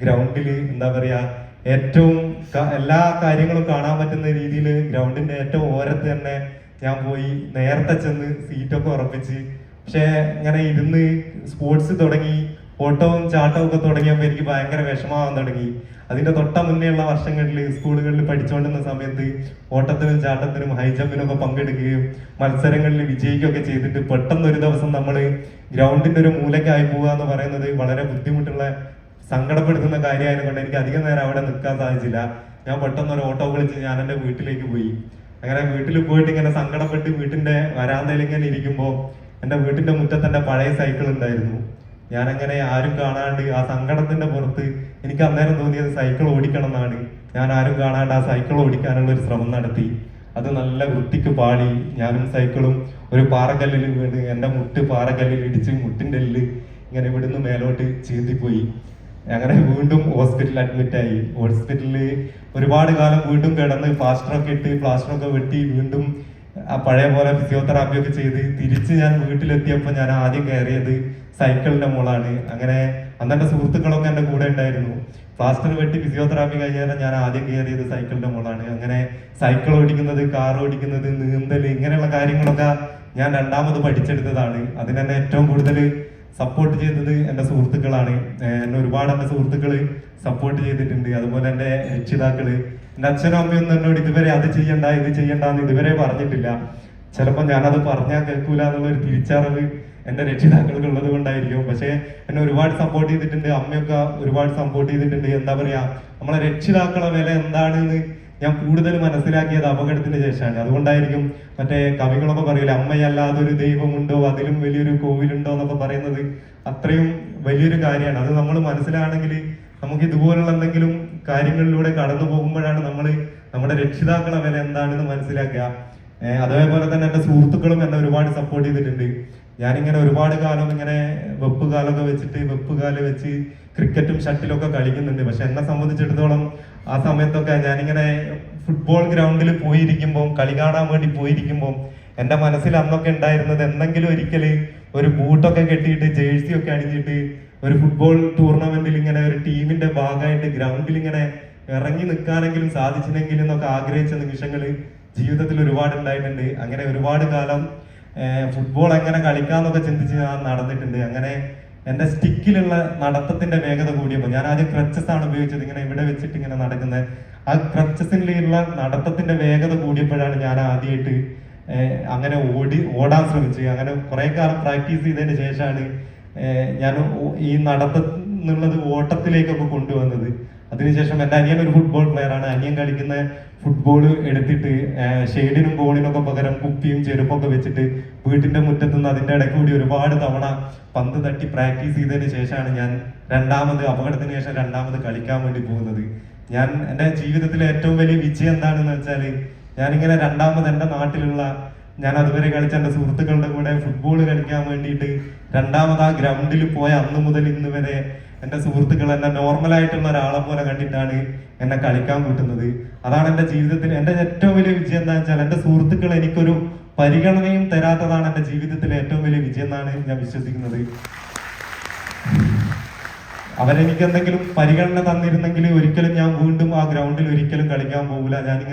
ഗ്രൗണ്ടിൽ എന്താ പറയാ ഏറ്റവും എല്ലാ കാര്യങ്ങളും കാണാൻ പറ്റുന്ന രീതിയിൽ ഗ്രൗണ്ടിന്റെ ഏറ്റവും ഓരത്ത് തന്നെ ഞാൻ പോയി നേരത്തെ ചെന്ന് സീറ്റൊക്കെ ഉറപ്പിച്ച്. പക്ഷെ ഇങ്ങനെ ഇരുന്ന് സ്പോർട്സ് തുടങ്ങി, ഓട്ടവും ചാട്ടവും ഒക്കെ തുടങ്ങിയപ്പോൾ എനിക്ക് ഭയങ്കര വിഷമാവാൻ തുടങ്ങി. അതിന്റെ തൊട്ട മുന്നേയുള്ള വർഷങ്ങളിൽ സ്കൂളുകളിൽ പഠിച്ചുകൊണ്ടിരുന്ന സമയത്ത് ഓട്ടത്തിനും ചാട്ടത്തിനും ഹൈ ജമ്പിനും ഒക്കെ പങ്കെടുക്കുകയും മത്സരങ്ങളിൽ വിജയിക്കുകയൊക്കെ ചെയ്തിട്ട് പെട്ടെന്ന് ഒരു ദിവസം നമ്മൾ ഗ്രൗണ്ടിന്റെ ഒരു മൂലക്കായി പോവുക എന്ന് പറയുന്നത് വളരെ ബുദ്ധിമുട്ടുള്ള സങ്കടപ്പെടുത്തുന്ന കാര്യമായതുകൊണ്ട് എനിക്ക് അധികം നേരം അവിടെ നിൽക്കാൻ സാധിച്ചില്ല. ഞാൻ പെട്ടെന്ന് ഒരു ഓട്ടോ വിളിച്ച് ഞാൻ എൻ്റെ വീട്ടിലേക്ക് പോയി. അങ്ങനെ വീട്ടിൽ പോയിട്ട് ഇങ്ങനെ സങ്കടപ്പെട്ട് വീട്ടിന്റെ വരാന്തയിൽ ഇങ്ങനെ ഇരിക്കുമ്പോൾ എൻ്റെ വീട്ടിന്റെ മുറ്റത്ത് എൻ്റെ പഴയ സൈക്കിൾ ഉണ്ടായിരുന്നു. ഞാനങ്ങനെ ആരും കാണാണ്ട് ആ സങ്കടത്തിന്റെ പുറത്ത് എനിക്ക് അന്നേരം തോന്നിയത് സൈക്കിൾ ഓടിക്കണം എന്നാണ്. ഞാൻ ആരും കാണാണ്ട് ആ സൈക്കിൾ ഓടിക്കാനുള്ള ഒരു ശ്രമം നടത്തി. അത് നല്ല വൃത്തിക്ക് പാടി. ഞാനും സൈക്കിളും ഒരു പാറക്കല്ലിൽ വീണ് എൻ്റെ മുട്ട് പാറക്കല്ലിൽ ഇടിച്ച് മുട്ടിൻ്റെ എല്ല് ഇങ്ങനെ ഇവിടുന്ന് മേലോട്ട് ചീന്തിപ്പോയി. അങ്ങനെ വീണ്ടും ഹോസ്പിറ്റലിൽ അഡ്മിറ്റായി. ഹോസ്പിറ്റലിൽ ഒരുപാട് കാലം വീണ്ടും കിടന്ന് പ്ലാസ്റ്ററൊക്കെ ഇട്ട് പ്ലാസ്റ്ററൊക്കെ വെട്ടി വീണ്ടും ആ പഴയ പോലെ ഫിസിയോതെറാപ്പി ഒക്കെ ചെയ്ത് തിരിച്ച് ഞാൻ വീട്ടിലെത്തിയപ്പോൾ ഞാൻ ആദ്യം കയറിയത് സൈക്കിളിന്റെ മുകളാണ്. അങ്ങനെ അന്നെന്റെ സുഹൃത്തുക്കളൊക്കെ എൻ്റെ കൂടെ ഉണ്ടായിരുന്നു. പ്ലാസ്റ്റർ വെട്ടി ഫിസിയോതെറാപ്പി കഴിഞ്ഞാൽ ഞാൻ ആദ്യം കയറിയത് സൈക്കിളിന്റെ മുകളാണ്. അങ്ങനെ സൈക്കിൾ ഓടിക്കുന്നത്, കാർ ഓടിക്കുന്നത്, നീന്തൽ, ഇങ്ങനെയുള്ള കാര്യങ്ങളൊക്കെ ഞാൻ രണ്ടാമത് പഠിച്ചെടുത്തതാണ്. അതിനെന്നെ ഏറ്റവും കൂടുതൽ സപ്പോർട്ട് ചെയ്തത് എൻ്റെ സുഹൃത്തുക്കളാണ്. എന്നെ ഒരുപാട് എൻ്റെ സുഹൃത്തുക്കൾ സപ്പോർട്ട് ചെയ്തിട്ടുണ്ട്. അതുപോലെ എൻ്റെ രക്ഷിതാക്കള്, എൻ്റെ അച്ഛനും അമ്മയൊന്നും എന്നോട് ഇതുവരെ അത് ചെയ്യണ്ട ഇത് ചെയ്യണ്ട എന്ന് ഇതുവരെ പറഞ്ഞിട്ടില്ല. ചിലപ്പോൾ ഞാനത് പറഞ്ഞാൽ കേൾക്കൂല എന്നുള്ള ഒരു തിരിച്ചറിവ് എൻ്റെ രക്ഷിതാക്കൾക്ക് ഉള്ളത് കൊണ്ടായിരിക്കും. പക്ഷെ എന്നെ ഒരുപാട് സപ്പോർട്ട് ചെയ്തിട്ടുണ്ട്. അമ്മയൊക്കെ ഒരുപാട് സപ്പോർട്ട് ചെയ്തിട്ടുണ്ട്. എന്താ പറയാ, നമ്മളെ രക്ഷിതാക്കളെ വില എന്താണെന്ന് ഞാൻ കൂടുതൽ മനസ്സിലാക്കിയത് അപകടത്തിന് ശേഷമാണ്. അതുകൊണ്ടായിരിക്കും മറ്റേ കവികളൊക്കെ പറയില്ല, അമ്മയല്ലാതെ ഒരു ദൈവമുണ്ടോ, അതിലും വലിയൊരു കോവിലുണ്ടോ എന്നൊക്കെ പറയുന്നത് അത്രയും വലിയൊരു കാര്യമാണ്. അത് നമ്മൾ മനസ്സിലാണെങ്കിൽ നമുക്ക് ഇതുപോലുള്ള എന്തെങ്കിലും കാര്യങ്ങളിലൂടെ കടന്നു പോകുമ്പോഴാണ് നമ്മൾ നമ്മുടെ രക്ഷിതാക്കളെ വില എന്താണെന്ന് മനസ്സിലാക്കുക. അതേപോലെ തന്നെ എൻ്റെ സുഹൃത്തുക്കളും എന്നെ ഒരുപാട് സപ്പോർട്ട് ചെയ്തിട്ടുണ്ട്. ഞാനിങ്ങനെ ഒരുപാട് കാലം ഇങ്ങനെ വെപ്പ് കാലൊക്കെ വെച്ചിട്ട് വെപ്പ് കാല് വെച്ച് ക്രിക്കറ്റും ഷട്ടിലൊക്കെ കളിക്കുന്നുണ്ട്. പക്ഷെ എന്നെ സംബന്ധിച്ചിടത്തോളം ആ സമയത്തൊക്കെ ഞാനിങ്ങനെ ഫുട്ബോൾ ഗ്രൗണ്ടിൽ പോയിരിക്കുമ്പോൾ, കളി കാണാൻ വേണ്ടി പോയിരിക്കുമ്പോൾ എൻ്റെ മനസ്സിൽ അന്നൊക്കെ ഉണ്ടായിരുന്നത് എന്തെങ്കിലും ഒരിക്കല് ഒരു ബൂട്ടൊക്കെ കെട്ടിയിട്ട് ജേഴ്സി ഒക്കെ അണിഞ്ഞിട്ട് ഒരു ഫുട്ബോൾ ടൂർണമെന്റിൽ ഇങ്ങനെ ഒരു ടീമിന്റെ ഭാഗമായിട്ട് ഗ്രൗണ്ടിൽ ഇങ്ങനെ ഇറങ്ങി നിൽക്കാനെങ്കിലും സാധിച്ചില്ലെങ്കിലും എന്നൊക്കെ ആഗ്രഹിച്ച നിമിഷങ്ങൾ ജീവിതത്തിൽ ഒരുപാട് ഉണ്ടായിട്ടുണ്ട്. അങ്ങനെ ഒരുപാട് കാലം ഫുട്ബോൾ എങ്ങനെ കളിക്കാന്നൊക്കെ ചിന്തിച്ച് ഞാൻ നടന്നിട്ടുണ്ട്. അങ്ങനെ എൻ്റെ സ്റ്റിക്കിലുള്ള നടത്തത്തിന്റെ വേഗത കൂടിയപ്പോൾ ഞാൻ ആദ്യം ക്രച്ചസ് ആണ് ഉപയോഗിച്ചത്, ഇങ്ങനെ ഇവിടെ വെച്ചിട്ട് ഇങ്ങനെ നടക്കുന്നത്. ആ ക്രച്ചസിലുള്ള നടത്തത്തിന്റെ വേഗത കൂടിയപ്പോഴാണ് ഞാൻ ആദ്യമായിട്ട് അങ്ങനെ ഓടാൻ ശ്രമിച്ചത്. അങ്ങനെ കുറെ കാലം പ്രാക്ടീസ് ചെയ്തതിന് ശേഷമാണ് ഞാൻ ഈ നടത്തുന്നുള്ളത് ഓട്ടത്തിലേക്കൊക്കെ കൊണ്ടുവന്നത്. അതിനുശേഷം എൻ്റെ അനിയൻ ഒരു ഫുട്ബോൾ പ്ലെയർ ആണ്. അനിയൻ കളിക്കുന്ന ഫുട്ബോൾ എടുത്തിട്ട് ഷെയ്ഡിനും ബോളിനൊക്കെ പകരം കുപ്പിയും ചെരുപ്പൊക്കെ വെച്ചിട്ട് വീട്ടിന്റെ മുറ്റത്ത് നിന്ന് അതിന്റെ ഇടയ്ക്ക് കൂടി ഒരുപാട് തവണ പന്ത് തട്ടി പ്രാക്ടീസ് ചെയ്തതിന് ശേഷമാണ് ഞാൻ അപകടത്തിന് ശേഷം രണ്ടാമത് കളിക്കാൻ വേണ്ടി പോകുന്നത്. ഞാൻ എൻ്റെ ജീവിതത്തിലെ ഏറ്റവും വലിയ വിജയം എന്താണെന്ന് വെച്ചാൽ ഞാനിങ്ങനെ രണ്ടാമത് എൻ്റെ നാട്ടിലുള്ള, ഞാൻ അതുവരെ കളിച്ച എൻ്റെ സുഹൃത്തുക്കളുടെ കൂടെ ഫുട്ബോൾ കളിക്കാൻ വേണ്ടിയിട്ട് രണ്ടാമത് ആ ഗ്രൗണ്ടിൽ പോയ അന്ന് മുതൽ ഇന്ന് വരെ എൻ്റെ സുഹൃത്തുക്കൾ എന്നെ നോർമലായിട്ടുള്ള ഒരാളെ പോലെ കണ്ടിട്ടാണ് എന്നെ കളിക്കാൻ കൂട്ടുന്നത്. അതാണ് എൻ്റെ ജീവിതത്തിൽ എൻ്റെ ഏറ്റവും വലിയ വിജയം. എന്താ വെച്ചാൽ എൻ്റെ സുഹൃത്തുക്കൾ എനിക്കൊരു പരിഗണനയും തരാത്തതാണ് എൻ്റെ ജീവിതത്തിലെ ഏറ്റവും വലിയ വിജയം എന്നാണ് ഞാൻ വിശ്വസിക്കുന്നത്. അവരെനിക്ക് എന്തെങ്കിലും പരിഗണന തന്നിരുന്നെങ്കിൽ ഒരിക്കലും ഞാൻ വീണ്ടും ആ ഗ്രൗണ്ടിൽ ഒരിക്കലും കളിക്കാൻ പോകില്ല. ഞാൻ